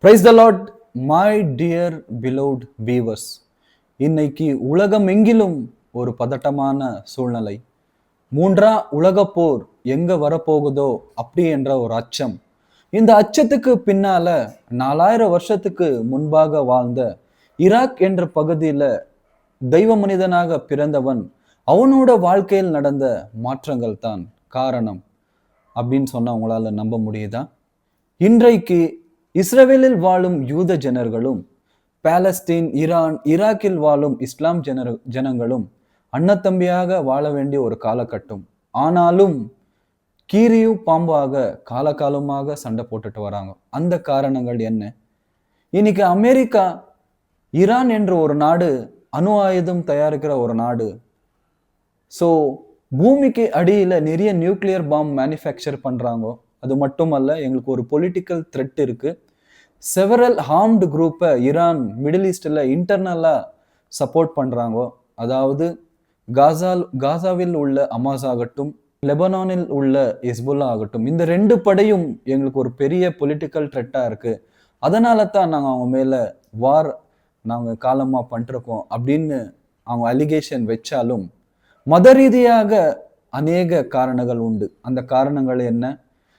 Price the lord my dear beloved viewers. இன்னைக்கு உலகம் எங்கிலும் ஒரு பதட்டமான சூழ்நிலை. உலகப் போர் எங்க வரப்போகுதோ அப்படி என்ற ஒரு அச்சம். இந்த அச்சத்துக்கு பின்னால 4000 வருஷத்துக்கு முன்பாக வாழ்ந்த ஈராக் என்ற பகுதியில தெய்வ மனிதனாக பிறந்தவன், அவனோட வாழ்க்கையில் நடந்த மாற்றங்கள் தான் காரணம் அப்படின்னு சொன்னா உங்களால நம்ப முடியுதா? இன்றைக்கு இஸ்ரவேலில் வாழும் யூத ஜனர்களும், பாலஸ்தீன், ஈரான், ஈராக்கில் வாழும் இஸ்லாம் ஜனங்களும் அன்னத்தம்பியாக வாழ வேண்டிய ஒரு காலகட்டம். ஆனாலும் கீரியும் பாம்பாக காலகாலமாக சண்டை போட்டுட்டு வராங்க. அந்த காரணங்கள் என்ன? இன்னைக்கு அமெரிக்கா, ஈரான் என்ற ஒரு நாடு அணு ஆயுதம் தயாரிக்கிற ஒரு நாடு. ஸோ பூமிக்கு அடியில நிறைய நியூக்ளியர் பாம் மேனுஃபேக்சர் பண்றாங்க. அது மட்டுமல்ல, எங்களுக்கு ஒரு பொலிட்டிக்கல் த்ரெட் இருக்கு. செவரல் ஹார்ம்டு குரூப்பை ஈரான் மிடில் ஈஸ்டில் இன்டர்னலாக சப்போர்ட் பண்ணுறாங்க. அதாவது காசாவில் உள்ள அமாஸ் ஆகட்டும், லெபனானில் உள்ள ஹிஸ்புல்லா ஆகட்டும், இந்த 2 படையும் எங்களுக்கு ஒரு பெரிய பொலிட்டிக்கல் த்ரெட்டாக இருக்குது. அதனால தான் நாங்கள் அவங்க மேலே வார் நாங்கள் காலமாக பண்ணிருக்கோம் அப்படின்னு அவங்க அலிகேஷன் வச்சாலும், மத ரீதியாக அநேக காரணங்கள் உண்டு. அந்த காரணங்கள் என்ன?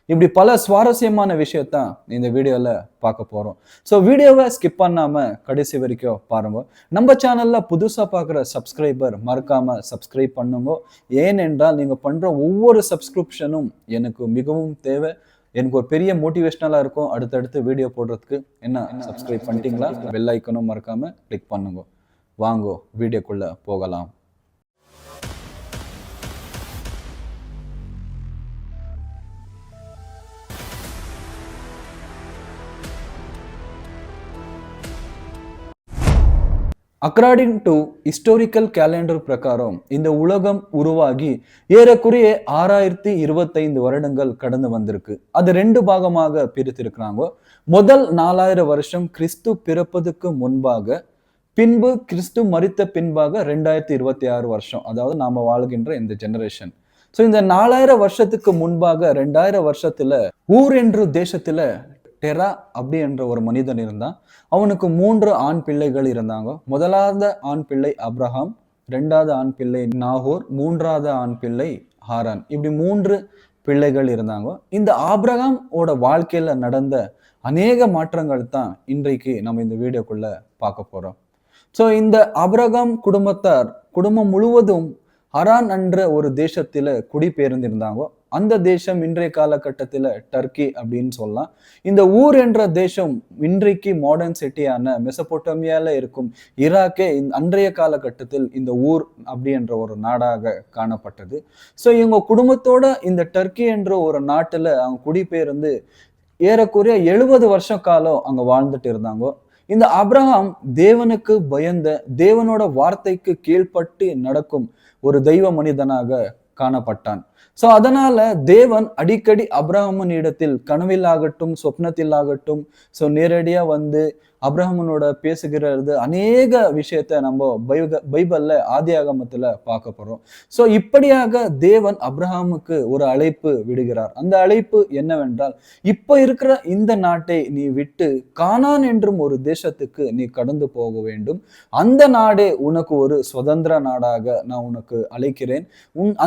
இப்படி பல சுவாரஸ்யமான விஷயத்தான் இந்த வீடியோல பார்க்க போறோம். ஸோ வீடியோவை ஸ்கிப் பண்ணாம கடைசி வரைக்கும் பாருங்க. நம்ம சேனல்ல புதுசா பார்க்குற சப்ஸ்கிரைபர் மறக்காம சப்ஸ்கிரைப் பண்ணுங்க. ஏனென்றால் நீங்க பண்ற ஒவ்வொரு சப்ஸ்கிரிப்ஷனும் எனக்கு மிகவும் தேவை. எனக்கு ஒரு பெரிய மோட்டிவேஷனலா இருக்கும் அடுத்தடுத்து வீடியோ போடுறதுக்கு. என்ன சப்ஸ்கிரைப் பண்ணிட்டீங்களா? பெல் ஐக்கனும் மறக்காம கிளிக் பண்ணுங்க. வாங்கோ வீடியோக்குள்ள போகலாம். அக்கார்டிங் டு ஹிஸ்டாரிக்கல் கேலண்டர் பிரகாரம் இந்த உலகம் உருவாகி ஏறக்குறைய 6025 வருடங்கள் கடந்து வந்திருக்கு. அது 2 பாகமாக பிரித்திருக்கிறாங்க. முதல் 4000 வருஷம் கிறிஸ்து பிறப்பதுக்கு முன்பாக, பின்பு கிறிஸ்து மரித்த பின்பாக 2026 வருஷம், அதாவது நாம வாழ்கின்ற இந்த ஜெனரேஷன். ஸோ இந்த 4000 வருஷத்துக்கு முன்பாக 2000 வருஷத்துல ஊர் என்ற தேசத்துல டெரா அப்படி என்ற ஒரு மனிதன் இருந்தான். அவனுக்கு 3 ஆண் பிள்ளைகள் இருந்தாங்க. முதலாவது ஆண் பிள்ளை அப்ரஹாம், 2வது ஆண் பிள்ளை நாகோர், 3வது ஆண் பிள்ளை ஹாரான். இப்படி 3 பிள்ளைகள் இருந்தாங்க. இந்த ஆபிரகாம் ஓட வாழ்க்கையில நடந்த அநேக மாற்றங்கள் தான் இன்றைக்கு நம்ம இந்த வீடியோக்குள்ள பார்க்க போறோம். ஸோ இந்த ஆபிரகாம் குடும்பம் முழுவதும் ஹரான் என்ற ஒரு தேசத்துல குடிபெயர்ந்திருந்தாங்க. அந்த தேசம் இன்றைய காலகட்டத்தில் டர்க்கி அப்படின்னு சொல்லலாம். இந்த ஊர் என்ற தேசம் இன்றைக்கு மாடர்ன் சிட்டியான மெசபோட்டோமியால இருக்கும் ஈராக்கே அன்றைய காலகட்டத்தில் இந்த ஊர் அப்படி என்ற ஒரு நாடாக காணப்பட்டது. ஸோ இவங்க குடும்பத்தோட இந்த டர்க்கி என்ற ஒரு நாட்டுல அவங்க குடிபெயர்ந்து ஏறக்குறைய 70 வருஷ காலம் அங்க வாழ்ந்துட்டு இருந்தாங்க. இந்த ஆபிரகாம் தேவனுக்கு பயந்த, தேவனோட வார்த்தைக்கு கீழ்ப்பட்டு நடக்கும் ஒரு தெய்வ மனிதனாக காணப்பட்டான். சோ அதனால தேவன் அடிக்கடி அப்ரஹாமின் இடத்தில் கனவில் ஆகட்டும், சொப்னத்தில் ஆகட்டும், சோ நேரடியா வந்து அப்ரஹாமனோட பேசுகிறது அநேக விஷயத்த நம்ம பைபிள்ல ஆதியாகமத்துல பார்க்க போறோம். சோ இப்படியாக தேவன் அப்ரஹாமுக்கு ஒரு அழைப்பு விடுகிறார். அந்த அழைப்பு என்னவென்றால், இப்ப இருக்கிற இந்த நாட்டை நீ விட்டு கானான் என்றும் ஒரு தேசத்துக்கு நீ கடந்து போக வேண்டும். அந்த நாடே உனக்கு ஒரு சுதந்திர நாடாக நான் உனக்கு அழைக்கிறேன்.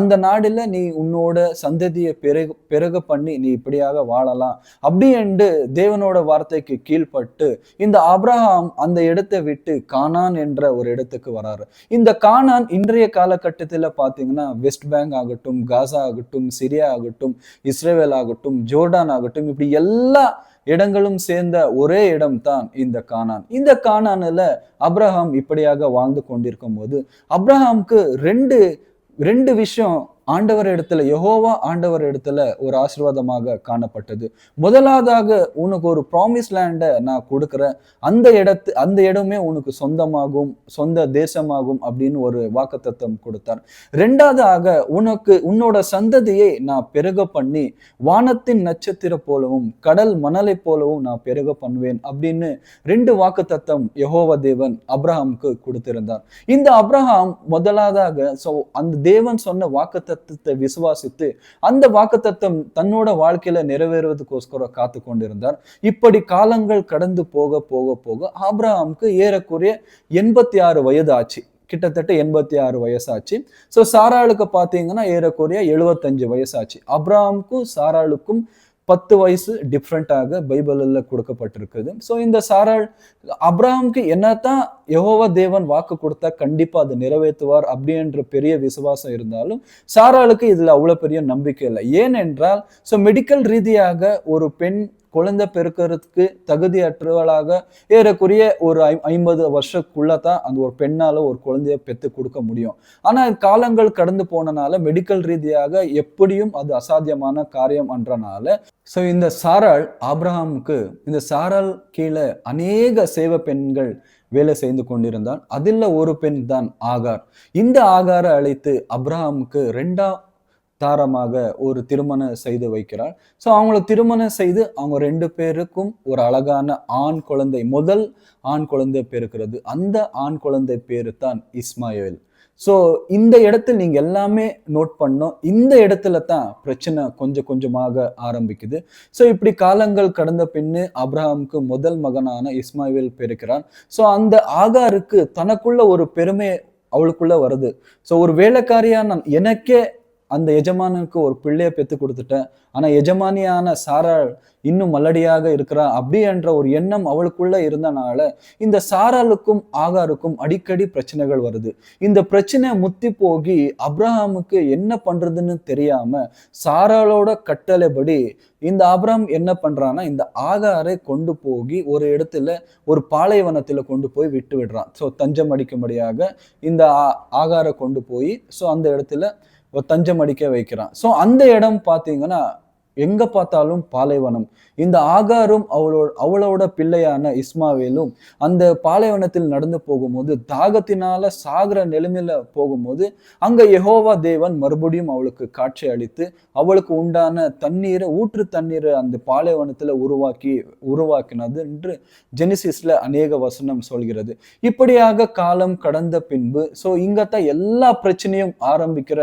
அந்த நாடுல நீ உன்னோட சந்ததியை பெருக பண்ணி நீ இப்படியாக வாழலாம் அப்படி என்று தேவனோட வார்த்தைக்கு கீழ்பட்டு இந்த ஆபிரகாம் அந்த இடத்தை விட்டு கானான் என்ற ஒரு இடத்துக்கு வராரு. இந்த கானான் இன்றைய காலகட்டத்தில் பாத்தீங்கன்னா வெஸ்ட் பேங்க் ஆகட்டும், காசா ஆகட்டும், சிரியா ஆகட்டும், இஸ்ரேல் ஆகட்டும், ஜோர்டான் ஆகட்டும், இப்படி எல்லா இடங்களும் சேர்ந்த ஒரே இடம் தான் இந்த கானான். இந்த கானான்ல அப்ரஹாம் இப்படியாக வாழ்ந்து கொண்டிருக்கும் போது அப்ரஹாமுக்கு ரெண்டு விஷயம் ஆண்டவர் இடத்துல, யெகோவா ஆண்டவர் இடத்துல ஒரு ஆசீர்வாதமாக காணப்பட்டது. முதலாவதாக, உனக்கு ஒரு ப்ராமிஸ் லேண்டை நான் கொடுக்குறேன், அந்த இடமே உனக்கு சொந்தமாகும், சொந்த தேசமாகும் அப்படின்னு ஒரு வாக்குத்தத்தம் கொடுத்தார். 2வது, உன்னோட சந்ததியை நான் பெருக பண்ணி வானத்தின் நட்சத்திரம் போலவும் கடல் மணலை போலவும் நான் பெருக பண்ணுவேன் அப்படின்னு 2 வாக்குத்தத்தம் யெகோவா தேவன் அப்ரஹாமுக்கு கொடுத்திருந்தார். இந்த அப்ரஹாம் முதலாவதாக அந்த தேவன் சொன்ன வாக்குத்தத்தம் வாக்குத்தத்தத்தை விசுவாசித்து அந்த வாக்குத்தத்தம் தன்னோட வாழ்க்கையில நிறைவேறுவதற்கோஸ்கரம் காத்து கொண்டிருந்தார். இப்படி காலங்கள் கடந்து போக போக போக ஆபிரகாமுக்கு ஏறக்குறைய 86 வயது ஆச்சு. கிட்டத்தட்ட 86 வயசாச்சு. ஸோ சாராளுக்கு பார்த்தீங்கன்னா ஏறக்குறைய 75 வயசாச்சு. அப்ரஹாமுக்கும் சாராளுக்கும் 10 வயசு டிஃப்ரெண்டாக பைபிளில் கொடுக்கப்பட்டிருக்குது. ஸோ இந்த சாராள் அப்ரஹாமுக்கு என்னத்தான் யெகோவா தேவன் வாக்கு கொடுத்தா கண்டிப்பா அதை நிறைவேற்றுவார் அப்படின்ற பெரிய விசுவாசம் இருந்தாலும் சாராளுக்கு இதுல அவ்வளவு பெரிய நம்பிக்கை இல்லை. ஏனென்றால் ஸோ மெடிக்கல் ரீதியாக ஒரு பெண் குழந்தை பெருக்கிறதுக்கு தகுதியற்றவளாக ஏறக்குறைய ஒரு 50 வருஷத்துக்குள்ளதான் அந்த ஒரு பெண்ணால ஒரு குழந்தைய பெற்று கொடுக்க முடியும். ஆனா காலங்கள் கடந்து போனனால மெடிக்கல் ரீதியாக எப்படியும் அது அசாத்தியமான காரியம் என்றனால ஸோ இந்த சாராள் ஆபிரகாமுக்கு இந்த சாராள் கீழே அநேக சேவ பெண்கள் வேலை செய்து கொண்டிருந்தான். அதில் ஒரு பெண் தான் ஆகார். இந்த ஆகாரை அழைத்து அப்ரஹாமுக்கு 2ஆம் தாரமாக ஒரு திருமணம் செய்து வைக்கிறார். ஸோ அவங்கள திருமணம் செய்து அவங்க 2 பேருக்கும் ஒரு அழகான ஆண் குழந்தை, முதல் ஆண் குழந்தை பிறக்கிறது. அந்த ஆண் குழந்தை பேரு தான் இஸ்மாயில். ஸோ இந்த இடத்துல நீங்க எல்லாமே நோட் பண்ணோம். இந்த இடத்துல தான் பிரச்சனை கொஞ்சம் கொஞ்சமாக ஆரம்பிக்குது. ஸோ இப்படி காலங்கள் கடந்த பின்னு அப்ரஹாமுக்கு முதல் மகனான இஸ்மாயில் பிறக்கிறான். ஸோ அந்த ஆகாருக்கு தனக்குள்ள ஒரு பெருமை அவளுக்குள்ள வருது. ஸோ ஒரு வேலைக்காரியா நான் எனக்கே அந்த எஜமானுக்கு ஒரு பிள்ளைய பெற்று கொடுத்துட்டேன், ஆனா எஜமானியான சாராள் இன்னும் மல்லடியாக இருக்கிறா அப்படி என்ற ஒரு எண்ணம் அவளுக்குள்ள இருந்தனால இந்த சாராளுக்கும் ஆகாருக்கும் அடிக்கடி பிரச்சனைகள் வருது. இந்த பிரச்சனை முத்தி போகி அப்ரஹாமுக்கு என்ன பண்றதுன்னு தெரியாம சாராளோட கட்டளைப்படி இந்த அப்ரஹாம் என்ன பண்றான்னா இந்த ஆகாரை கொண்டு போகி ஒரு இடத்துல ஒரு பாலைவனத்துல கொண்டு போய் விட்டு விடுறான். ஸோ தஞ்சம் அடிக்கும்படியாக இந்த ஆகாரை கொண்டு போய் ஸோ அந்த இடத்துல தஞ்சம் அடிக்க வைக்கிறான். ஸோ அந்த இடம் பார்த்தீங்கன்னா எங்க பார்த்தாலும் பாலைவனம். இந்த ஆகாரும் அவளோட பிள்ளையான இஸ்மாவேலும் அந்த பாலைவனத்தில் நடந்து போகும்போது தாகத்தினால சாகர நிலைமையில போகும்போது அங்க யெகோவா தேவன் மறுபடியும் அவளுக்கு காட்சி அளித்து அவளுக்கு உண்டான தண்ணீரை ஊற்று தண்ணீரை அந்த பாலைவனத்துல உருவாக்கினது என்று ஜெனிசிஸ்ல அநேக வசனம் சொல்கிறது. இப்படியாக காலம் கடந்த பின்பு ஸோ இங்கத்தான் எல்லா பிரச்சனையும் ஆரம்பிக்கிற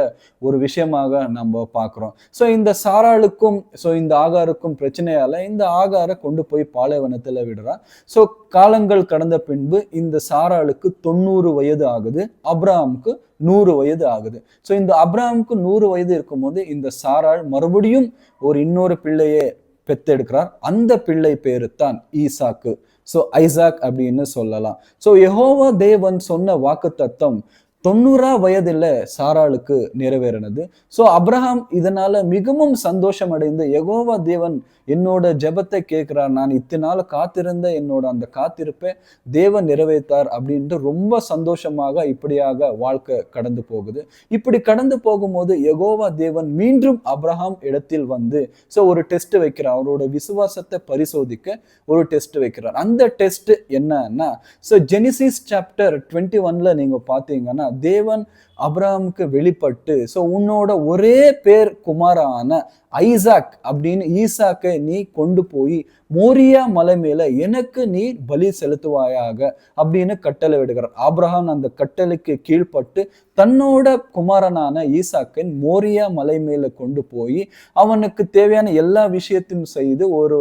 ஒரு விஷயமாக நம்ம பார்க்கிறோம். ஸோ இந்த சாராளுக்கும் ஸோ இந்த ஆகாருக்கும் பிரச்சனையால இந்த ஆகாரை கொண்டு போய் பாலைவனத்துல விடுறான். ஸோ காலங்கள் கடந்த பின்பு இந்த சாராளுக்கு 90 வயது ஆகுது, அப்ரஹாமுக்கு 100 வயது ஆகுது. ஸோ இந்த அப்ரஹாமுக்கு 100 வயது இருக்கும்போது இந்த சாராள் மறுபடியும் ஒரு இன்னொரு பிள்ளையை பெத்தெடுக்கிறார். அந்த பிள்ளை பேரு தான் ஈசாக்கு. ஸோ ஐசாக் அப்படின்னு சொல்லலாம். ஸோ யெகோவா தேவன் சொன்ன வாக்கு தத்தம் 90 வயதுல சாராளுக்கு நிறைவேறினது. ஸோ அப்ரஹாம் இதனால மிகவும் சந்தோஷம் அடைந்து யெகோவா தேவன் என்னோட ஜெபத்தை கேட்கிறார், நான் இத்தனை நாள் காத்திருந்த என்னோட அந்த காத்திருப்பை தேவன் நிறைவேற்றார் அப்படின்ட்டு ரொம்ப சந்தோஷமாக இப்படியாக வாழ்க்கை கடந்து போகுது. இப்படி கடந்து போகும்போது யெகோவா தேவன் மீண்டும் அப்ரஹாம் இடத்தில் வந்து ஸோ ஒரு டெஸ்ட் வைக்கிறார். அவரோட விசுவாசத்தை பரிசோதிக்க ஒரு டெஸ்ட் வைக்கிறார். அந்த டெஸ்ட் என்னன்னா ஸோ ஜெனிசிஸ் சாப்டர் 21ல நீங்க பார்த்தீங்கன்னா தேவன் அப்ரஹாமுக்கு வெளிப்பட்டு ஸோ உன்னோட ஒரே பேர் குமாரான ஐசாக் அப்படின்னு ஈசாக்கை நீ கொண்டு போய் மோரியா மலை மேல எனக்கு நீ பலி செலுத்துவாயாக அப்படின்னு கட்டளை விடுகிறார். ஆபிரகாம் அந்த கட்டளைக்கு கீழ்பட்டு தன்னோட குமாரனான ஈசாக்கை மோரியா மலை மேல கொண்டு போய் அவனுக்கு தேவையான எல்லா விஷயத்தையும் செய்து ஒரு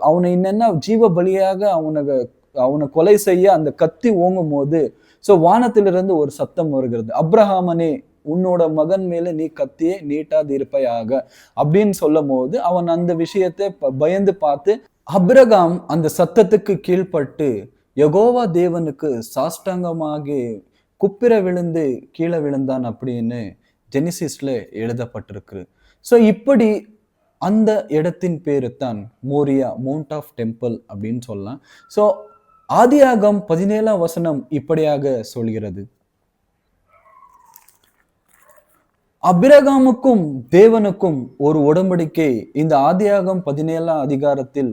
அவனை என்னன்னா ஜீவ பலியாக அவனை கொலை செய்ய அந்த கத்தி ஓங்கும் போது ஸோ வானத்திலிருந்து ஒரு சத்தம் வருகிறது, அப்ரஹாமனே உன்னோட மகன் மேல நீ கத்தியே நீட்டாது இருப்பையாக அப்படின்னு சொல்லும் போது அவன் அந்த விஷயத்தை பயந்து பார்த்து அப்ரஹாம் அந்த சத்தத்துக்கு கீழ்பட்டு யெகோவா தேவனுக்கு சாஷ்டாங்கமாக குப்பிர விழுந்து கீழே விழுந்தான் அப்படின்னு ஜெனிசிஸ்ல எழுதப்பட்டிருக்கு. ஸோ இப்படி அந்த இடத்தின் பேரு தான் மோரியா, மவுண்ட் ஆஃப் டெம்பிள் அப்படின்னு சொல்லலாம். ஸோ ஆதியாகம் 17ஆம் வசனம் இப்படியாக சொல்கிறது, அபிரகாமுக்கும் தேவனுக்கும் ஒரு உடன்படிக்கை இந்த ஆதியாகம் 17ஆம் அதிகாரத்தில்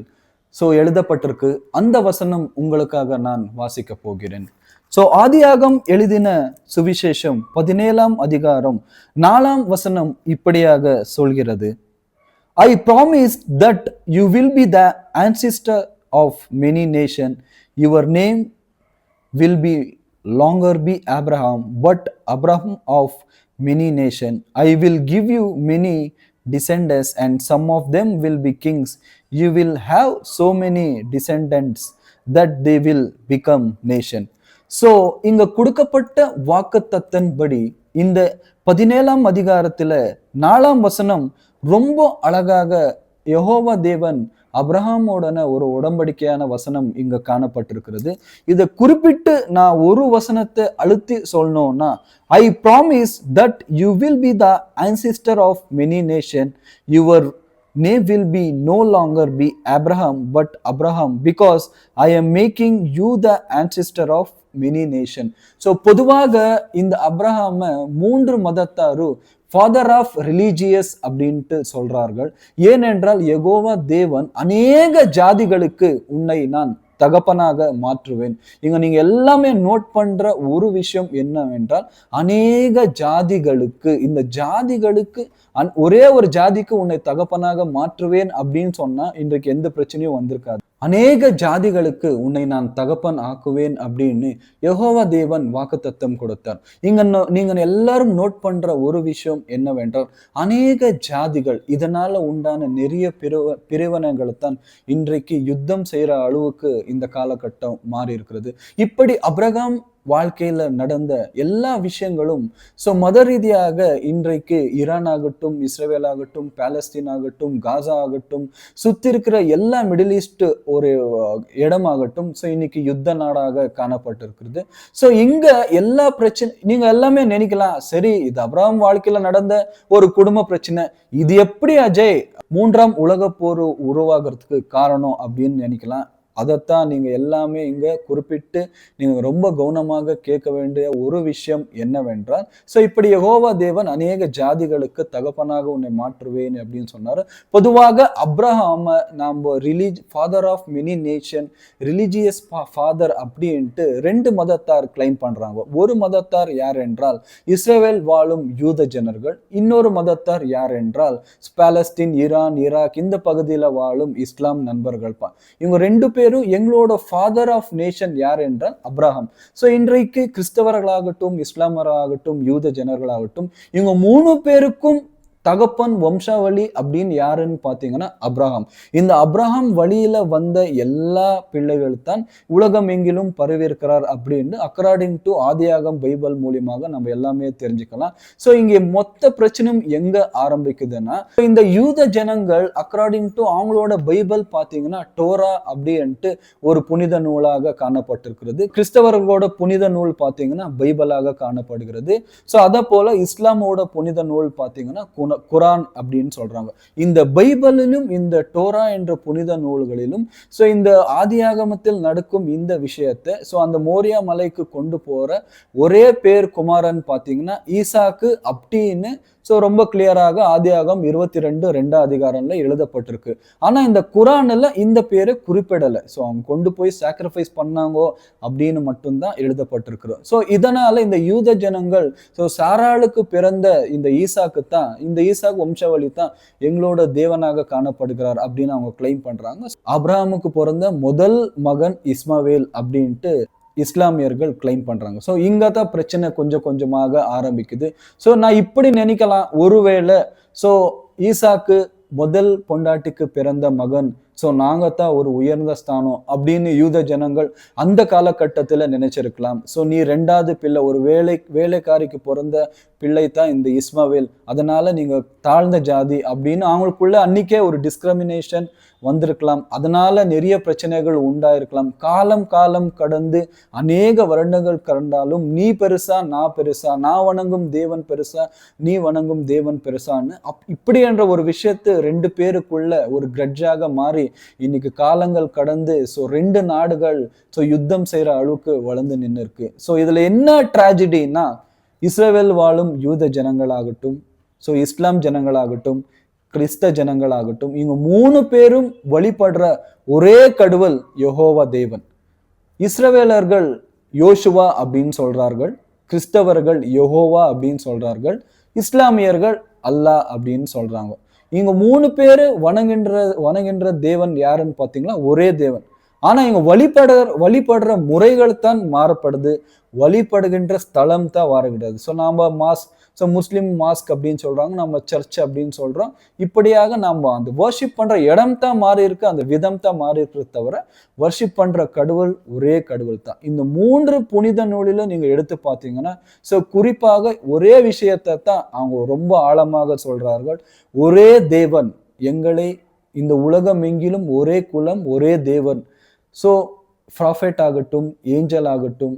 ஸோ எழுதப்பட்டிருக்கு. அந்த வசனம் உங்களுக்காக நான் வாசிக்க போகிறேன். ஸோ ஆதியாகம் எழுதின சுவிசேஷம் 17ஆம் அதிகாரம் 4ஆம் வசனம் இப்படியாக சொல்கிறது, I promise that you will be the ancestor of many nations. Your name will be longer be Abraham, but Abraham of many nation. I will give you many descendants, and some of them will be kings. You will have so many descendants that they will become nation. So இங்க கொடுக்கப்பட்ட வாக்குத்தத்தன்படி இந்த 17ஆம் அதிகாரத்துல 4ஆம் வசனம் ரொம்ப அழகாக யெகோவா தேவன் அப்ரஹாமோடன ஒரு உடன்படிக்கையான வசனம் இங்க காணப்பட்டிருக்கிறது. இதை குறிப்பிட்டு நான் ஒரு வசனத்தை அழுத்தி சொல்லணும்னா, I promise that you will be the ancestor of many nation, your name will be no longer be Abraham but Abraham, because I am making you the ancestor of many nation. So பொதுவாக இந்த அப்ரஹாம 3 மதத்தாரு father of religious அப்படின்ட்டு சொல்றார்கள். ஏனென்றால் யெகோவா தேவன் அநேக ஜாதிகளுக்கு உன்னை நான் தகப்பனாக மாற்றுவேன். இங்க நீங்க எல்லாமே நோட் பண்ற ஒரு விஷயம் என்னவென்றால், அநேக ஜாதிகளுக்கு, இந்த ஜாதிகளுக்கு ஒரே ஒரு ஜாதிக்கு உன்னை தகப்பனாக மாற்றுவேன் அப்படின்னு சொன்னா இன்றைக்கு எந்த பிரச்சனையும் வந்திருக்காது. அநேக ஜாதிகளுக்கு உன்னை நான் தகப்பன் ஆக்குவேன் அப்படின்னு யெகோவா தேவன் வாக்குத்தத்தம் கொடுத்தார். நீங்க எல்லாரும் நோட் பண்ற ஒரு விஷயம் என்னவென்றால், அநேக ஜாதிகள், இதனால உண்டான நிறைய பிரிவினைகளை தான் இன்றைக்கு யுத்தம் செய்யற அளவுக்கு இந்த காலகட்டம் மாறி இருக்கிறது. இப்படி அப்ரகாம் வாழ்க்கையில நடந்த எல்லா விஷயங்களும் மத ரீதியாக இன்றைக்கு ஈரான் ஆகட்டும், இஸ்ரேல் ஆகட்டும், பாலஸ்தீன் ஆகட்டும், காசா ஆகட்டும், சுத்தி இருக்கிற எல்லா மிடில் ஈஸ்ட் ஒரு இடமாகட்டும் இன்னைக்கு யுத்த நாடாக காணப்பட்டிருக்கிறது. இங்க எல்லா பிரச்சனை நீங்க எல்லாமே நினைக்கலாம், சரி இது அப்ரஹாம் வாழ்க்கையில நடந்த ஒரு குடும்ப பிரச்சனை, இது எப்படி அஜய் 3ஆம் உலக போர் உருவாகிறதுக்கு காரணம் அப்படின்னு நினைக்கலாம். அதைத்தான் நீங்க எல்லாமே இங்க குறிப்பிட்டு நீங்க ரொம்ப கவனமாக கேட்க வேண்டிய ஒரு விஷயம் என்னவென்றால், இப்படி யெகோவா தேவன் அநேக ஜாதிகளுக்கு தகப்பனாக உன்னை மாற்றுவேன் அப்படின்னு சொன்னாரு. பொதுவாக அப்ரஹாம நாம father of many nation, religious father அப்படின்ட்டு 2 மதத்தார் கிளைம் பண்றாங்க. ஒரு மதத்தார் யார் என்றால் இஸ்ரேல் வாழும் யூத ஜனர்கள், இன்னொரு மதத்தார் யார் என்றால் பாலஸ்தீன், ஈரான், ஈராக் இந்த பகுதியில வாழும் இஸ்லாம் நண்பர்கள். இவங்க 2 பேரும் எங்களோட ஃபாதர் ஆஃப் நேஷன் யார் என்றால் அப்ரஹாம். இன்றைக்கு கிறிஸ்தவர்களாகட்டும், இஸ்லாமராகட்டும், யூத ஜனர்களாகட்டும், இவங்க 3 பேருக்கும் தகப்பன் வம்சாவளி அப்படின்னு யாருன்னு பாத்தீங்கன்னா அப்ரஹாம். இந்த அப்ரஹாம் வழியில வந்த எல்லா பிள்ளைகள் தான் உலகம் எங்கிலும் பரவியிருக்கிறார் அப்படின்னு அக்கார்டிங் டு ஆதியாகம் பைபிள் மூலியமாக நம்ம எல்லாமே தெரிஞ்சுக்கலாம். இங்க மொத்த பிரச்சனையும் எங்க ஆரம்பிக்குதுன்னா, இந்த யூத ஜனங்கள் அக்கார்டிங் டு அவங்களோட பைபிள் பாத்தீங்கன்னா டோரா அப்படின்ட்டு ஒரு புனித நூலாக காணப்பட்டிருக்கிறது. கிறிஸ்தவர்களோட புனித நூல் பாத்தீங்கன்னா பைபிளாக காணப்படுகிறது. அதே போல இஸ்லாமோட புனித நூல் பாத்தீங்கன்னா குரான் அப்படின்னு சொல்றாங்க. இந்த பைபிளிலும் இந்த டோரா என்ற புனித நூல்களிலும் இந்த ஆதியாகமத்தில் நடக்கும் இந்த விஷயத்தை அந்த மோரியா மலைக்கு கொண்டு போற ஒரே பேர் குமாரன் பாத்தீங்கன்னா ஈசாக்கு அப்படின்னு ரொம்ப கிளியராக ஆதியாகம் 22 அதிகாரம்ல எழுதப்பட்டிருக்கு. ஆனா இந்த குரான்ல இந்த பேரை குறிப்பிடல. அவங்க கொண்டு போய் சாக்ரிஃபைஸ் பண்ணாங்கோ அப்படின்னு மட்டும்தான் எழுதப்பட்டிருக்கு. இதனால இந்த யூத ஜனங்கள் சாராளுக்கு பிறந்த இந்த ஈசாக்கு வம்சாவளி தான் எங்களோட தேவனாக காணப்படுகிறார் அப்படின்னு அவங்க கிளைம் பண்றாங்க. அப்ரஹாமுக்கு பிறந்த முதல் மகன் இஸ்மாவேல் அப்படின்ட்டு இஸ்லாமியர்கள் கிளைம் பண்றாங்க. இங்க தான் பிரச்சனை கொஞ்சம் கொஞ்சமாக ஆரம்பிக்குது. நான் இப்படி நினைக்கலாம், ஒருவேளை ஈசாக்கு முதல் பொண்டாட்டிக்கு பிறந்த மகன், நாங்க தான் ஒரு உயர்ந்த ஸ்தானம் அப்படின்னு யூத ஜனங்கள் அந்த காலகட்டத்துல நினைச்சிருக்கலாம். நீ 2வது பிள்ளை, ஒரு வேலைக்காரிக்கு பிறந்த பிள்ளை தான் இந்த இஸ்மாவேல், அதனால நீங்க தாழ்ந்த ஜாதி அப்படின்னு அவங்களுக்குள்ள அன்னைக்கே ஒரு டிஸ்கிரிமினேஷன் வந்திருக்கலாம். அதனால நிறைய பிரச்சனைகள் உண்டாயிருக்கலாம். காலம் கடந்து அநேக வருடங்கள் கடந்தாலும் நீ பெருசா நான் பெருசா, நான் வணங்கும் தேவன் பெருசா நீ வணங்கும் தேவன் பெருசான்னு இப்படி என்ற ஒரு விஷயத்து 2 பேருக்குள்ள ஒரு கிரட்ஜாக மாறி இன்னைக்கு காலங்கள் கடந்து 2 நாடுகள் யுத்தம் செய்யற அளவுக்கு வளர்ந்து நின்று இருக்கு. இதுல என்ன டிராஜடினா, இஸ்ரேல் வாழும் யூத ஜனங்களாகட்டும், இஸ்லாம் ஜனங்களாகட்டும், கிறிஸ்த ஜனங்களாகட்டும், இவங்க 3 பேரும் வழிபடுற ஒரே கடவுள் யெகோவா தேவன். இஸ்ரவேலர்கள் யோசுவா அப்படின்னு சொல்றார்கள், கிறிஸ்தவர்கள் யெகோவா அப்படின்னு சொல்றார்கள், இஸ்லாமியர்கள் அல்லாஹ் அப்படின்னு சொல்றாங்க. இவங்க 3 பேரு வணங்குகின்ற தேவன் யாருன்னு பாத்தீங்கன்னா ஒரே தேவன். ஆனா இவங்க வழிபடுற முறைகள் தான் மாறப்படுது, வழிபடுகின்ற ஸ்தலம் தான் மாறுகிறது. நாம ஸோ முஸ்லீம் மாஸ்க் அப்படின்னு சொல்றாங்க, நம்ம சர்ச் அப்படின்னு சொல்றோம். இப்படியாக நம்ம அந்த வர்ஷிப் பண்ற இடம் தான் மாறி இருக்கு, அந்த விதம் தான் மாறி இருக்கிறது தவிர வர்ஷிப் பண்ற கடவுள் ஒரே கடவுள் தான். இந்த 3 புனித நூலில நீங்க எடுத்து பார்த்தீங்கன்னா, ஸோ குறிப்பாக ஒரே விஷயத்தை தான் அவங்க ரொம்ப ஆழமாக சொல்றார்கள். ஒரே தேவன், எங்களை இந்த உலகம் எங்கிலும் ஒரே குலம், ஒரே தேவன். ஸோ ப்ராஃபெட் ஆகட்டும், ஏஞ்சல் ஆகட்டும்,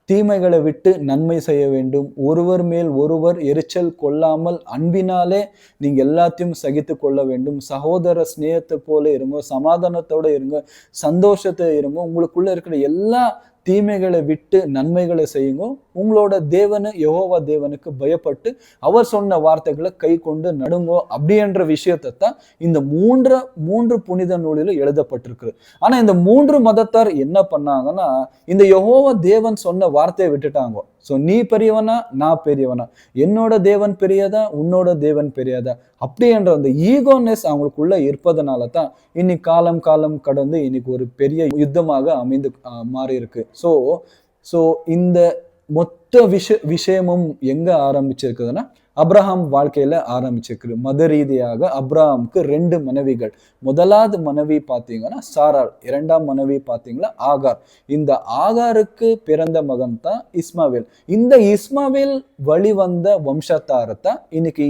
தீமைகளை விட்டு நன்மை செய்ய வேண்டும். ஒருவர் மேல் ஒருவர் எரிச்சல் கொள்ளாமல் அன்பினாலே நீங்க எல்லாத்தையும் சகித்து கொள்ள வேண்டும். சகோதர ஸ்நேகத்தை போல இருங்க, சமாதானத்தோட இருங்க, சந்தோஷத்தை இருங்க. உங்களுக்குள்ள இருக்கிற எல்லா தீமைகளை விட்டு நன்மைகளை செய்யுங்க. உங்களோட தேவனு யெகோவா தேவனுக்கு பயப்பட்டு அவர் சொன்ன வார்த்தைகளை கை கொண்டு நடுங்கோ அப்படின்ற விஷயத்தை தான் இந்த மூன்று புனித நூலில் எழுதப்பட்டிருக்கு. ஆனா இந்த 3 மதத்தார் என்ன பண்ணாங்கன்னா, இந்த யெகோவா தேவன் சொன்ன வார்த்தையை விட்டுட்டாங்க. ஸோ நீ பெரியவனா, நான் பெரியவனா, என்னோட தேவன் பெரியதா, உன்னோட தேவன் பெரியதா, அப்படின்ற அந்த ஈகோனஸ் அவங்களுக்குள்ள இருப்பதனால தான் இன்னைக்கு காலம் கடந்து இன்னைக்கு ஒரு பெரிய யுத்தமாக அமைந்து மாறி இருக்கு. ஸோ இந்த மொத்த விஷயமும் எங்க ஆரம்பிச்சிருக்குதுன்னா, அப்ரஹாம் வாழ்க்கையில ஆரம்பிச்சிருக்கு. மத ரீதியாக அப்ரஹாமுக்கு 2 மனைவிகள். முதலாவது மனைவி பார்த்தீங்கன்னா சாராள், 2ஆம் மனைவி பார்த்தீங்கன்னா ஆகார். இந்த ஆகாருக்கு பிறந்த மகன் தான் இஸ்மாவேல். இந்த இஸ்மாவேல் வழிவந்த வம்சத்தாரத்தான் இன்னைக்கு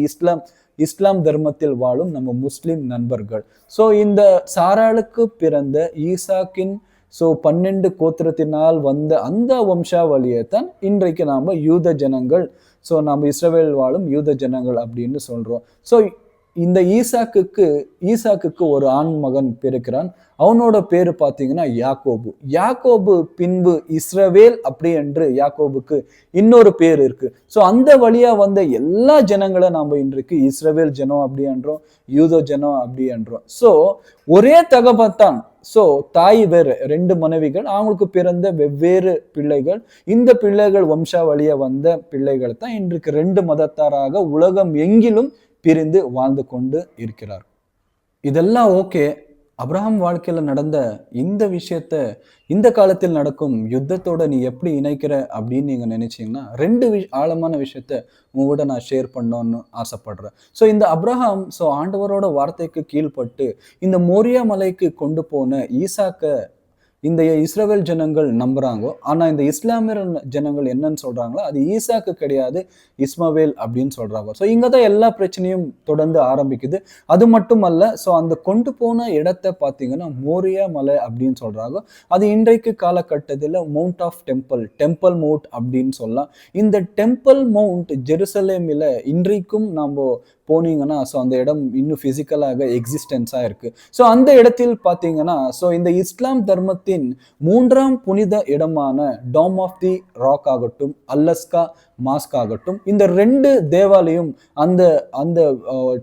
இஸ்லாம் தர்மத்தில் வாழும் நம்ம முஸ்லிம் நண்பர்கள். ஸோ இந்த சாராளுக்கு பிறந்த ஈசாக்கின் 12 கோத்திரத்தினால் வந்த அந்த வம்சாவளியை தான் இன்றைக்கு நாம யூத ஜனங்கள், நாம இஸ்ரவேல் வாழும் யூத ஜனங்கள் அப்படின்னு சொல்றோம். இந்த ஈசாக்குக்கு ஒரு ஆண் மகன் பிறக்கிறான். அவனோட பேரு பார்த்தீங்கன்னா யாக்கோபு பின்பு இஸ்ரவேல் அப்படி என்று யாக்கோபுக்கு இன்னொரு பேர் இருக்கு. அந்த வழியா வந்த எல்லா ஜனங்களை நாம இன்றைக்கு இஸ்ரவேல் ஜனம் அப்படி என்றோம், யூத ஜனம் அப்படி என்றோம். ஒரே தகப்பத்தான். தாய் வேறு, 2 மனைவிகள், அவங்களுக்கு பிறந்த வெவ்வேறு பிள்ளைகள். இந்த பிள்ளைகள் வம்சாவளியா வந்த பிள்ளைகள் தான் இன்றைக்கு 2 மதத்தாராக உலகம் எங்கிலும் பிரிந்து வாழ்ந்து கொண்டு இருக்கிறார். இதெல்லாம் ஓகே. அப்ரஹாம் வாழ்க்கையில நடந்த இந்த விஷயத்த இந்த காலத்தில் நடக்கும் யுத்தத்தோட நீ எப்படி இணைக்கிற அப்படின்னு நீங்க நினைச்சீங்கன்னா, 2 ஆழமான விஷயத்த உங்ககிட்ட நான் ஷேர் பண்ணணும்னு ஆசைப்படுறேன். இந்த அப்ரஹாம் ஆண்டவரோட வார்த்தைக்கு கீழ்பட்டு இந்த மோரியா மலைக்கு கொண்டு போன ஈசாக்க இந்த இஸ்ரவேல் ஜனங்கள் நம்புறாங்க. ஆனா இந்த இஸ்லாமிய ஜனங்கள் என்னன்னு சொல்றாங்களோ அது ஈசாக்கு கிடையாது, இஸ்மவேல் அப்படின்னு சொல்றாங்க. இங்கதான் எல்லா பிரச்சனையும் தொடர்ந்து ஆரம்பிக்குது. அது மட்டும் அல்ல, அந்த கொண்டு போன இடத்தை பார்த்தீங்கன்னா மோரியா மலை அப்படின்னு சொல்றாங்க. அது இன்றைக்கு காலகட்டத்தில் மவுண்ட் ஆஃப் டெம்பிள் மவுண்ட் அப்படின்னு சொல்லலாம். இந்த டெம்பிள் மவுண்ட் ஜெருசலேமில் இன்றைக்கும் நம்ம போனீங்கன்னா அந்த இடம் இன்னும் பிசிக்கலாக எக்ஸிஸ்டன்ஸா இருக்கு. அந்த இடத்தில் பார்த்தீங்கன்னா இந்த இஸ்லாம் தர்மத்தின் 3ஆம் புனித இடமான டாம் ஆஃப் தி ராக் ஆகட்டும், அல்லஸ்கா மாஸ்க் ஆகட்டும், இந்த 2 தேவாலயம் அந்த அந்த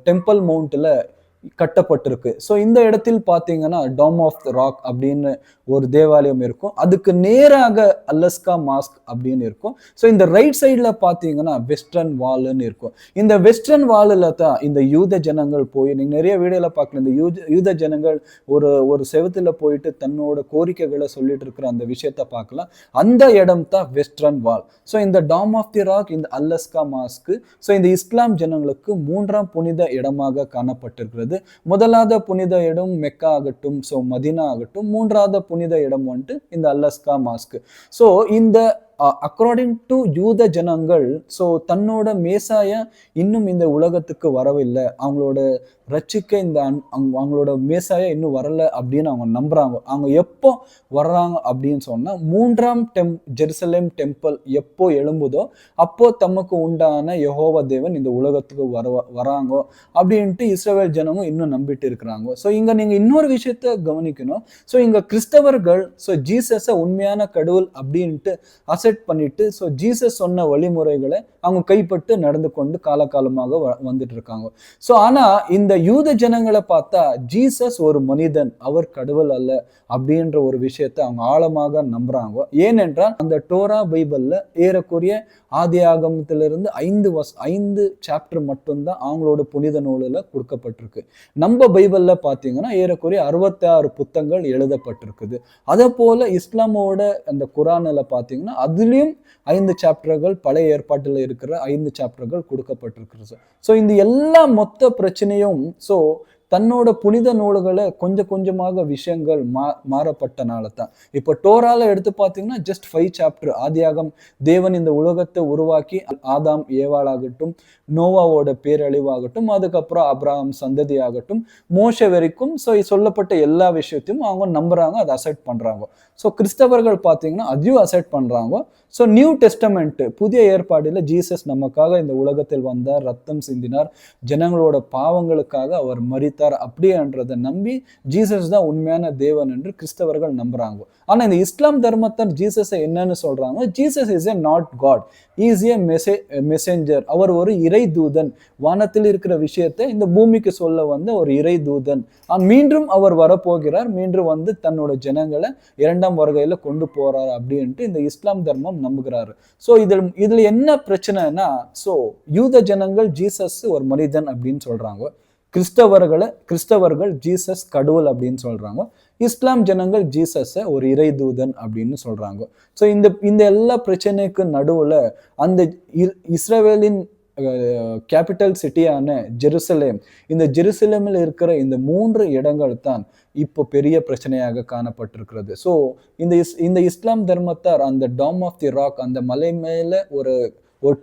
டெம்பிள் மவுண்ட்ல கட்டப்பட்டிருக்கு. இந்த இடத்தில் பார்த்தீங்கன்னா டாம் ஆஃப் தி ராக் அப்படின்னு ஒரு தேவாலயம் இருக்கும். அதுக்கு நேராக அல்லஸ்கா மாஸ்க் அப்படின்னு இருக்கும். இந்த ரைட் சைட்ல பார்த்தீங்கன்னா வெஸ்டர்ன் வால்னு இருக்கும். இந்த வெஸ்டர்ன் வாலில் தான் இந்த யூத ஜனங்கள் போய், நீங்க நிறைய வீடியோல பார்க்கலாம், இந்த யூத ஜனங்கள் ஒரு செவத்துல போயிட்டு தன்னோட கோரிக்கைகளை சொல்லிட்டு இருக்கிற அந்த விஷயத்த பார்க்கலாம். அந்த இடம் தான் வெஸ்டர்ன் வால். இந்த டாம் ஆஃப் தி ராக், இந்த அல்லஸ்கா மாஸ்க் இந்த இஸ்லாம் ஜனங்களுக்கு 3ஆம் புனித இடமாக காணப்பட்டிருக்கிறது. முதலாவது புனித இடம் மெக்கா ஆகட்டும், மதினா ஆகட்டும், 3ஆவது புனித இடம் வந்துட்டு இந்த அல்லஸ்கா மாஸ்க். இந்த அக்கார்டிங் டு யூத ஜனங்கள் தன்னோட மேசாயா இன்னும் இந்த உலகத்துக்கு வரவில்லை, அவங்களோட ரட்சிக்க அவங்களோட மேசாயா இன்னும் வரல அப்படின்னு அவங்க நம்புறாங்க. அவங்க எப்போ வர்றாங்க அப்படின்னு சொன்னா, 3ஆம் ஜெருசலேம் டெம்பிள் எப்போ எழும்புதோ அப்போ தமக்கு உண்டான யெகோவா தேவன் இந்த உலகத்துக்கு வராங்க அப்படின்ட்டு இஸ்ரவேல் ஜனமும் இன்னும் நம்பிட்டு இருக்கிறாங்க. இங்க நீங்க இன்னொரு விஷயத்த கவனிக்கணும். இங்க கிறிஸ்தவர்கள் ஜீசஸ உண்மையான கடவுள் அப்படின்ட்டு அசெப்ட் பண்ணிட்டு ஜீசஸ் சொன்ன வழிமுறைகளை அவங்க கைப்பட்டு நடந்து கொண்டு காலகாலமாக வந்துட்டு இருக்காங்க. ஆனா இந்த யூத ஜனங்களை பார்த்தா ஜீசஸ் ஒரு மனிதன், அவர் கடவுள் அல்ல அப்படின்ற ஒரு விஷயத்தை அவங்க ஆழமாக நம்புறாங்க. ஏனென்றால் அந்த டோரா பைபிள்ல ஏறக்குறைய ஆதி ஆகமத்திலிருந்து 5 சாப்டர் மட்டும்தான் அவங்களோட புனித நூலில் கொடுக்கப்பட்டிருக்கு. நம்ம பைபிள்ல பார்த்தீங்கன்னா ஏறக்குறைய 66 புத்தகங்கள் எழுதப்பட்டிருக்குது. அதே போல இஸ்லாமோட அந்த குரானில் பார்த்தீங்கன்னா அதுலயும் 5 சாப்டர்கள் பழைய ஏற்பாட்டில் இருக்கிற 5 சாப்டர்கள் கொடுக்கப்பட்டிருக்கிறது. ஸோ இந்த எல்லா மொத்த பிரச்சனையும் தன்னோட புனித நூல்களை கொஞ்சம் கொஞ்சமாக விஷயங்கள் மாறப்பட்டனால தான். இப்போ டோரால எடுத்து பார்த்தீங்கன்னா ஜஸ்ட் 5 சாப்டர். ஆதியாகம் தேவன் இந்த உலகத்தை உருவாக்கி ஆதாம் ஏவாளாகட்டும், நோவாவோட பேரழிவாகட்டும், அதுக்கப்புறம் அப்ராஹாம் சந்ததி ஆகட்டும், மோசே வரைக்கும் சொல்லப்பட்ட எல்லா விஷயத்தையும் அவங்க நம்புறாங்க, அதை அசெப்ட் பண்றாங்க. கிறிஸ்தவர்கள் பார்த்தீங்கன்னா அதையும் அசெப்ட் பண்றாங்க. நியூ டெஸ்டமெண்ட் புதிய ஏற்பாடுல ஜீசஸ் நமக்காக இந்த உலகத்தில் வந்தார், ரத்தம் சிந்தினார், ஜனங்களோட பாவங்களுக்காக அவர் மரித்தார் அப்படின்றத நம்பி ஜீசஸ் தான் உண்மையான தேவன் என்று கிறிஸ்தவர்கள் நம்புறாங்க. ஆனா இந்த இஸ்லாம் தர்மத்தார் ஜீசஸ் என்னன்னு சொல்றாங்க? Jesus is a not God, is a messenger. அவர் ஒரு இறை தூதன், வானத்தில் இருக்கிற விஷயத்தை இந்த பூமிக்கு சொல்ல வந்த ஒரு இறை தூதன். மீண்டும் அவர் வரப்போகிறார், மீண்டும் வந்து தன்னோட ஜனங்களை 2ஆம் வருகையில கொண்டு போறார் அப்படின்ட்டு இந்த இஸ்லாம் தர்மம் நம்புகிறாரு. இதுல என்ன பிரச்சனைனா, யூத ஜனங்கள் ஜீசஸ் ஒரு மனிதன் அப்படின்னு சொல்றாங்க, கிறிஸ்தவர்கள் ஜீசஸ் கடவுள் அப்படின்னு சொல்றாங்க, இஸ்லாம் ஜனங்கள் ஜீசஸ ஒரு இறை தூதன் அப்படின்னு சொல்றாங்க. இந்த எல்லா பிரச்சனைக்கு நடுவுல அந்த இஸ்ரவேலின் கேபிட்டல் சிட்டியான ஜெருசலேம், இந்த ஜெருசலேமில் இருக்கிற இந்த 3 இடங்கள் தான் இப்போ பெரிய பிரச்சனையாக காணப்பட்டிருக்கிறது. இந்த இஸ்லாம் தர்மத்தார் அந்த டாம் ஆஃப் தி ராக், அந்த மலை மேல ஒரு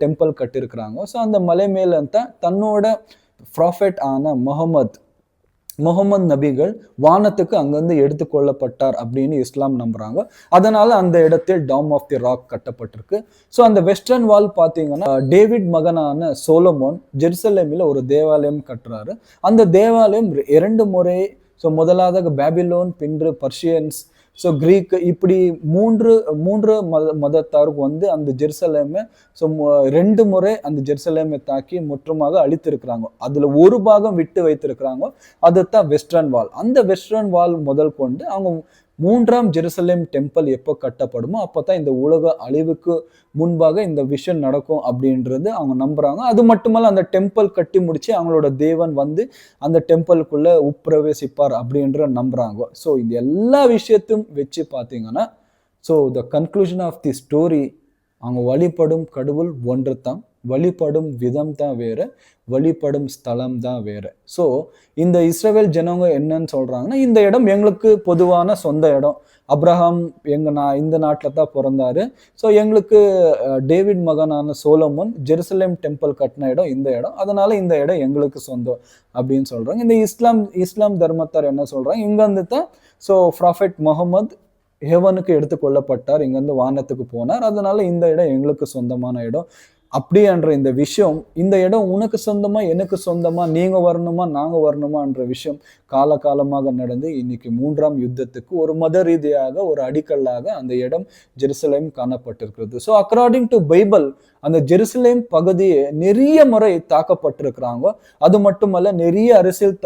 டெம்பிள் கட்டிருக்கிறாங்க. அந்த மலை மேல தான் தன்னோட ப்ராஃபெட் ஆன முகமது நபிகள் வானத்துக்கு அங்கிருந்து எடுத்துக்கொள்ளப்பட்டார் அப்படின்னு இஸ்லாம் நம்புறாங்க. அதனால அந்த இடத்தில் டாம் ஆஃப் தி ராக் கட்டப்பட்டிருக்கு. அந்த வெஸ்டர்ன் வால் பார்த்தீங்கன்னா டேவிட் மகனான சோலமோன் ஜெருசலேமில் ஒரு தேவாலயம் கட்டுறாரு. அந்த தேவாலயம் 2 முறை, முதலாவது பேபிலோன், பின்பு பர்ஷியன்ஸ், கிரீக், இப்படி மூன்று மதத்தாருக்கு வந்து அந்த ஜெருசலேமை 2 முறை அந்த ஜெருசலேமை தாக்கி முற்றுமாக அழித்திருக்கிறாங்க. அதுல ஒரு பாகம் விட்டு வைத்திருக்கிறாங்க, அதுதான் வெஸ்டர்ன் வால். அந்த வெஸ்டர்ன் வால் முதல் கொண்டு அவங்க 3ஆம் ஜெருசலேம் டெம்பிள் எப்போ கட்டப்படுமோ அப்பதான் இந்த உலக அழிவுக்கு முன்பாக இந்த விஷயம் நடக்கும் அப்படின்றது அவங்க நம்புறாங்க. அது மட்டுமல்ல, அந்த டெம்பிள் கட்டி முடிச்சு அவங்களோட தேவன் வந்து அந்த டெம்பிளுக்குள்ள உட்பிரவேசிப்பார் அப்படின்ற நம்புறாங்க. இந்த எல்லா விஷயத்தையும் வச்சு பார்த்தீங்கன்னா the conclusion of the story, அவங்க வழிபடும் கடவுள் ஒன்று தான், வழிபடும் விதம் தான் வேற, வழிபடும் ஸ்தலம் தான் வேற. இந்த இஸ்ரவேல் ஜனங்க என்னன்னு சொல்றாங்கன்னா, இந்த இடம் எங்களுக்கு பொதுவான சொந்த இடம், அப்ரஹாம் இந்த நாட்டில் தான் பிறந்தாரு, எங்களுக்கு டேவிட் மகனான சோலமோன் ஜெருசலேம் டெம்பிள் கட்டின இடம் இந்த இடம், அதனால இந்த இடம் எங்களுக்கு சொந்தம் அப்படின்னு சொல்றாங்க. இந்த இஸ்லாம் தர்மத்தார் என்ன சொல்றாங்க, இங்க வந்து தான் ப்ராஃபெட் முகமது ஹெவனுக்கு எடுத்துக்கொள்ளப்பட்டார், இங்கிருந்து வானத்துக்கு போனார், அதனால இந்த இடம் எங்களுக்கு சொந்தமான இடம் அப்படின்ற இந்த விஷயம், இந்த இடம் உனக்கு சொந்தமா எனக்கு சொந்தமா, நீங்க வரணுமா நாங்க வரணுமான்ற விஷயம் காலகாலமாக நடந்து இன்னைக்கு 3ஆம் யுத்தத்துக்கு ஒரு மத ரீதியாக ஒரு அடிக்கல்லாக அந்த இடம் ஜெருசலேம் காணப்பட்டிருக்கிறது. அக்கார்டிங் டு பைபிள் அந்த ஜெருசலேம் பகுதியை நிறைய முறை தாக்கப்பட்டிருக்கிறாங்க. அது மட்டுமல்ல, நிறைய அரசியல்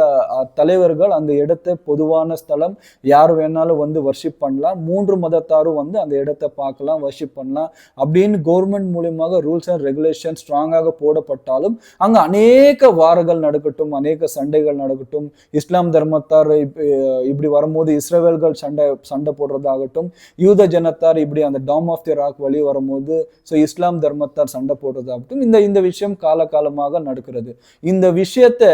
தலைவர்கள் அந்த இடத்தை பொதுவான ஸ்தலம், யார் வேணாலும் வந்து வர்ஷிப் பண்ணலாம், 3 மதத்தாரும் வந்து அந்த இடத்தை பார்க்கலாம், வர்ஷிப் பண்ணலாம் அப்படின்னு கவர்மெண்ட் மூலியமாக ரூல்ஸ் அண்ட் ரெகுலேஷன் ஸ்ட்ராங்காக போடப்பட்டாலும் அங்க அநேக வாரங்கள் நடக்கட்டும், அநேக சண்டைகள் நடக்கட்டும், இஸ்லாம் தர்மத்தார் இப்படி வரும்போது இஸ்ரவேல்கள் சண்டை போடுறதாகட்டும், யூத ஜனத்தார் இப்படி அந்த டாம் ஆஃப் தி ராக் வழி வரும்போது இஸ்லாம் தர்மத்தார் சண்டை போடுறதாகட்டும், இந்த விஷயம் காலகாலமாக நடக்கிறது. இந்த விஷயத்த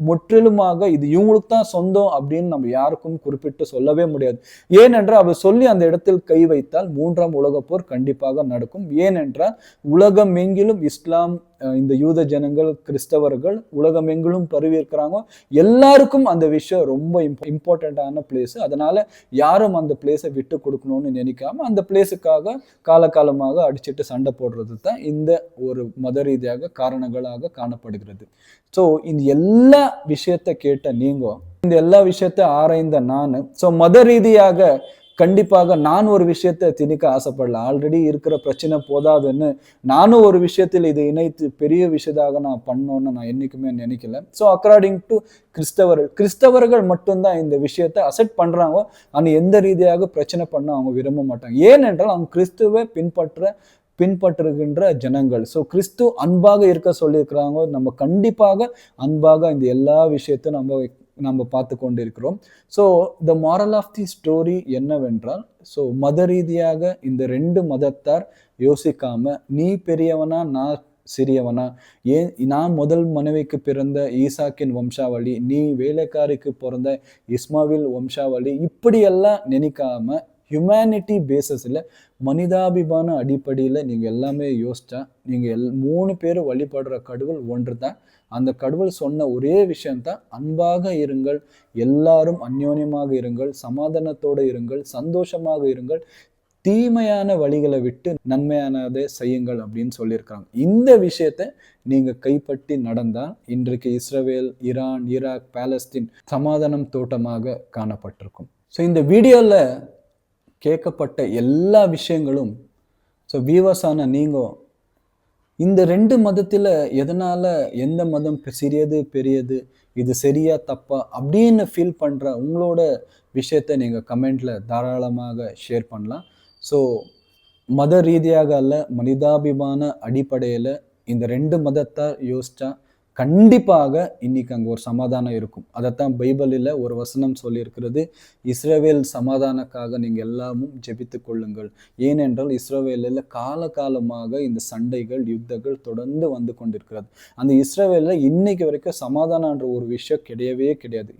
முற்றிலுமாக இது இவங்களுக்கு தான் சொந்தம் அப்படின்னு நம்ம யாருக்கும் குறிப்பிட்டு சொல்லவே முடியாது. ஏனென்றால் அவர் சொல்லி அந்த இடத்தில் கை வைத்தால் 3ஆம் உலக போர் கண்டிப்பாக நடக்கும். ஏனென்றால் உலகம் எங்கிலும் இஸ்லாம், இந்த யூத ஜனங்கள், கிறிஸ்தவர்கள் உலகம் எங்கிலும் பரவி இருக்கிறாங்க. எல்லாருக்கும் அந்த விஷயம் ரொம்ப இம்பார்ட்டண்டான பிளேஸ். அதனால யாரும் அந்த பிளேஸை விட்டு கொடுக்கணும்னு நினைக்காம அந்த பிளேஸுக்காக காலகாலமாக அடிச்சுட்டு சண்டை போடுறது தான் இந்த ஒரு மத ரீதியாக காரணங்களாக காணப்படுகிறது. இந்த எல்லா விஷயத்த கேட்ட நீங்க, இந்த எல்லா விஷயத்த ஆராய்ந்த நான், மத ரீதியாக கண்டிப்பாக நான் ஒரு விஷயத்தை திணிக்க ஆசைப்படல. ஆல்ரெடி இருக்கிற பிரச்சனை போதாதுன்னு நானும் ஒரு விஷயத்தில் இதை இணைத்து பெரிய விஷயத்தாக நான் பண்ணோன்னு நான் என்னைக்குமே நினைக்கல. அக்கார்டிங் டு கிறிஸ்தவர்கள் மட்டும்தான் இந்த விஷயத்தை அசெப்ட் பண்றாங்க. ஆனால் எந்த ரீதியாக பிரச்சனை பண்ண அவங்க விரும்ப மாட்டாங்க. ஏனென்றால் அவங்க கிறிஸ்துவை பின்பற்றுகின்ற ஜனங்கள். கிறிஸ்து அன்பாக இருக்க சொல்லியிருக்கிறாங்க. நம்ம கண்டிப்பாக அன்பாக இந்த எல்லா விஷயத்தையும் நம்ம பார்த்து கொண்டு இருக்கிறோம். The moral of the story என்னவென்றால், மத ரீதியாக இந்த 2 மதத்தார் யோசிக்காம நீ பெரியவனா நான் சிறியவனா, ஏன் நான் முதல் மனைவிக்கு பிறந்த ஈசாக்கின் வம்சாவளி, நீ வேலைக்காரிக்கு பிறந்த இஸ்மாவில் வம்சாவளி, இப்படியெல்லாம் நினைக்காம ஹியூமனிட்டி பேசஸில் மனிதாபிமான அடிப்படையில் நீங்கள் எல்லாமே யோசிச்சா நீங்கள் 3 பேரும் வழிபடுற கடவுள் ஒன்று தான். அந்த கடவுள் சொன்ன ஒரே விஷயம்தான், அன்பாக இருங்கள், எல்லாரும் அந்யோன்யமாக இருங்கள், சமாதானத்தோடு இருங்கள், சந்தோஷமாக இருங்கள், தீமையான வழிகளை விட்டு நன்மையானதை செய்யுங்கள் அப்படின்னு சொல்லியிருக்காங்க. இந்த விஷயத்த நீங்க கைப்பற்றி நடந்தால் இன்றைக்கு இஸ்ரேல், ஈரான், ஈராக், பாலஸ்தீன் சமாதானம் தோட்டமாக காணப்பட்டிருக்கும். ஸோ இந்த வீடியோல கேட்கப்பட்ட எல்லா விஷயங்களும், ஸோ வியூவர்ஸான நீங்க இந்த 2 மதத்தில் எதனால எந்த மதம் சிறியது பெரியது, இது சரியா தப்பா அப்படின்னு ஃபீல் பண்ற உங்களோட விஷயத்த நீங்க கமெண்ட்ல தாராளமாக ஷேர் பண்ணலாம். ஸோ மத ரீதியாக அல்ல, மனிதாபிமான அடிப்படையில் இந்த 2 மதத்தார் யோசிச்சா கண்டிப்பாக இன்னைக்கு அங்கே ஒரு சமாதானம் இருக்கும். அதைத்தான் பைபிளில் ஒரு வசனம் சொல்லியிருக்கிறது, இஸ்ரவேல் சமாதானக்காக நீங்கள் எல்லாமும் ஜெபித்து கொள்ளுங்கள். ஏனென்றால் இஸ்ரவேலில் காலகாலமாக இந்த சண்டைகள், யுத்தங்கள் தொடர்ந்து வந்து கொண்டிருக்கிறது. அந்த இஸ்ரவேலில் இன்னைக்கு வரைக்கும் சமாதானன்ற ஒரு விஷயம் கிடையவே கிடையாது.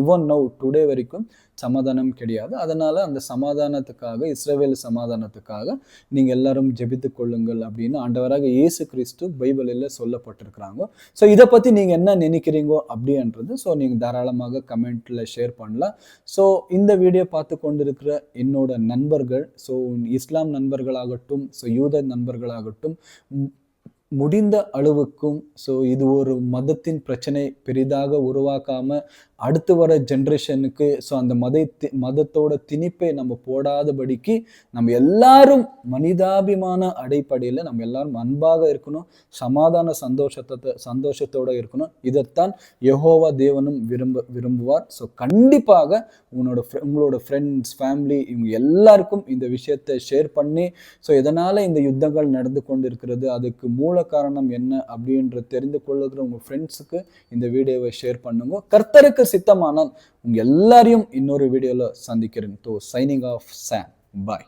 ஈவன் நவ் டுடே வரைக்கும் சமாதானம் கிடையாது. அதனால அந்த சமாதானத்துக்காக, இஸ்ரவேல் சமாதானத்துக்காக நீங்க எல்லாரும் ஜெபித்து கொள்ளுங்கள் அப்படின்னு ஆண்டவராக இயேசு கிறிஸ்து பைபிளில் சொல்லப்பட்டிருக்கிறாங்க. ஸோ இதை பத்தி நீங்க என்ன நினைக்கிறீங்கோ அப்படின்றது ஸோ நீங்க தாராளமாக கமெண்ட்ல ஷேர் பண்ணலாம். ஸோ இந்த வீடியோ பார்த்து கொண்டிருக்கிற என்னோட நண்பர்கள், ஸோ இஸ்லாம் நண்பர்களாகட்டும், ஸோ யூத நண்பர்களாகட்டும், முடிந்த அளவுக்கும் ஸோ இது ஒரு மதத்தின் பிரச்சனை பெரிதாக உருவாக்காம அடுத்து வர ஜென்ரேஷனுக்கு ஸோ அந்த மதத்தோட திணிப்பை நம்ம போடாதபடிக்கு நம்ம எல்லாரும் மனிதாபிமான அடிப்படையில் நம்ம எல்லாரும் அன்பாக இருக்கணும், சமாதான சந்தோஷத்தோட இருக்கணும். இதைத்தான் யெகோவா தேவனும் விரும்புவார். ஸோ கண்டிப்பாக உங்களோட ஃப்ரெண்ட்ஸ், ஃபேமிலி இவங்க எல்லாருக்கும் இந்த விஷயத்தை ஷேர் பண்ணி, ஸோ எதனால இந்த யுத்தங்கள் நடந்து கொண்டு இருக்கிறது, அதுக்கு மூல காரணம் என்ன அப்படின்ற தெரிந்து கொள்ளுகிற உங்க ஃப்ரெண்ட்ஸுக்கு இந்த வீடியோவை ஷேர் பண்ணுங்க. கர்த்தருக்கு சித்தமானால் உங்க எல்லாரையும் இன்னொரு வீடியோல சந்திக்கிறேன். சைனிங் ஆஃப் சாம். பாய்.